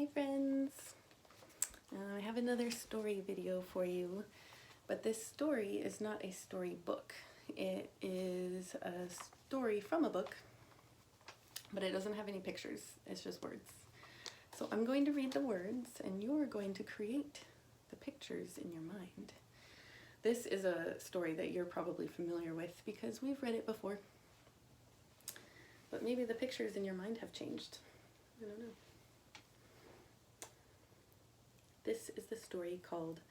Hi friends! I have another story video for you, but this story is not a storybook. It is a story from a book, but it doesn't have any pictures, it's just words. So I'm going to read the words and you're going to create the pictures in your mind. This is a story that you're probably familiar with because we've read it before, but maybe the pictures in your mind have changed. I don't know. This is the story called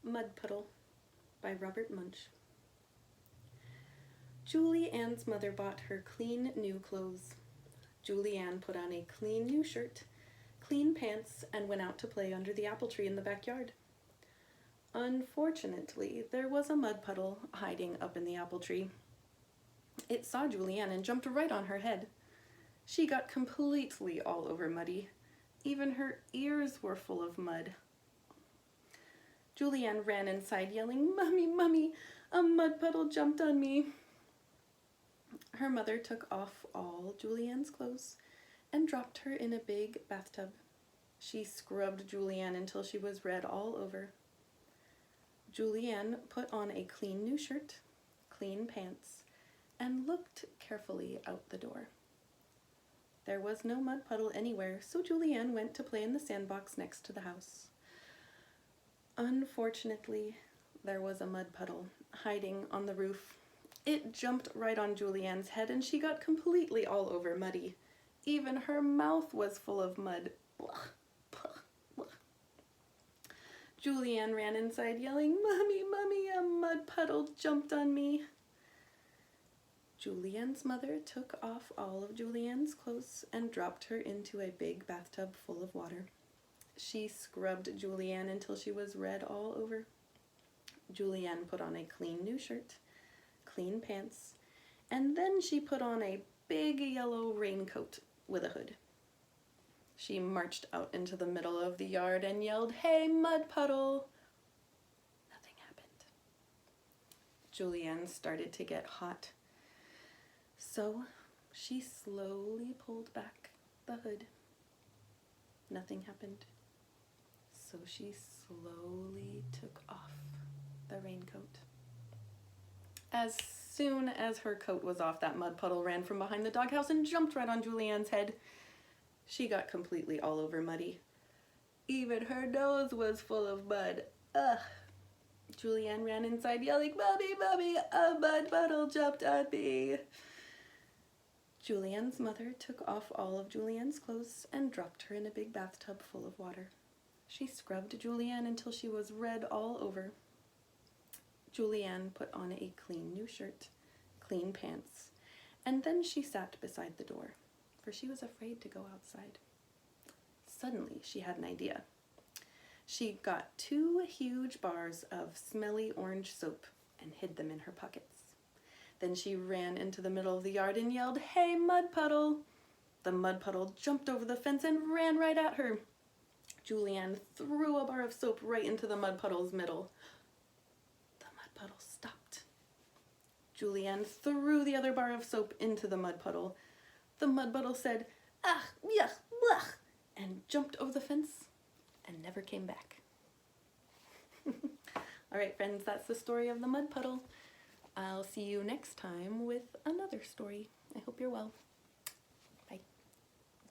Mud Puddle by Robert Munsch. Julie Ann's mother bought her clean new clothes. Julie Ann put on a clean new shirt, clean pants, and went out to play under the apple tree in the backyard. Unfortunately, there was a mud puddle hiding up in the apple tree. It saw Julie Ann and jumped right on her head. She got completely all over muddy. Even her ears were full of mud. Julie Ann ran inside yelling, "Mommy, Mommy, a mud puddle jumped on me." Her mother took off all Julie Ann's clothes and dropped her in a big bathtub. She scrubbed Julie Ann until she was red all over. Julie Ann put on a clean new shirt, clean pants, and looked carefully out the door. There was no mud puddle anywhere, so Julie Ann went to play in the sandbox next to the house. Unfortunately, there was a mud puddle hiding on the roof. It jumped right on Julie Ann's head and she got completely all over muddy. Even her mouth was full of mud. Blah, blah, blah. Julie Ann ran inside yelling, "Mommy, Mommy, a mud puddle jumped on me." Julie Ann's mother took off all of Julie Ann's clothes and dropped her into a big bathtub full of water. She scrubbed Julie Ann until she was red all over. Julie Ann put on a clean new shirt, clean pants, and then she put on a big yellow raincoat with a hood. She marched out into the middle of the yard and yelled, "Hey, mud puddle!" Nothing happened. Julie Ann started to get hot. So she slowly pulled back the hood. Nothing happened. So she slowly took off the raincoat. As soon as her coat was off, that mud puddle ran from behind the doghouse and jumped right on Julie Ann's head. She got completely all over muddy. Even her nose was full of mud. Ugh! Julie Ann ran inside yelling, "Mommy, Mommy, a mud puddle jumped on me." Julie Ann's mother took off all of Julie Ann's clothes and dropped her in a big bathtub full of water. She scrubbed Julie Ann until she was red all over. Julie Ann put on a clean new shirt, clean pants, and then she sat beside the door, for she was afraid to go outside. Suddenly, she had an idea. She got 2 huge bars of smelly orange soap and hid them in her pockets. Then she ran into the middle of the yard and yelled, "Hey, mud puddle!" The mud puddle jumped over the fence and ran right at her. Julie Ann threw a bar of soap right into the mud puddle's middle. The mud puddle stopped. Julie Ann threw the other bar of soap into the mud puddle. The mud puddle said, "Ah, yuck, blech," and jumped over the fence and never came back. All right, friends, that's the story of the mud puddle. I'll see you next time with another story. I hope you're well.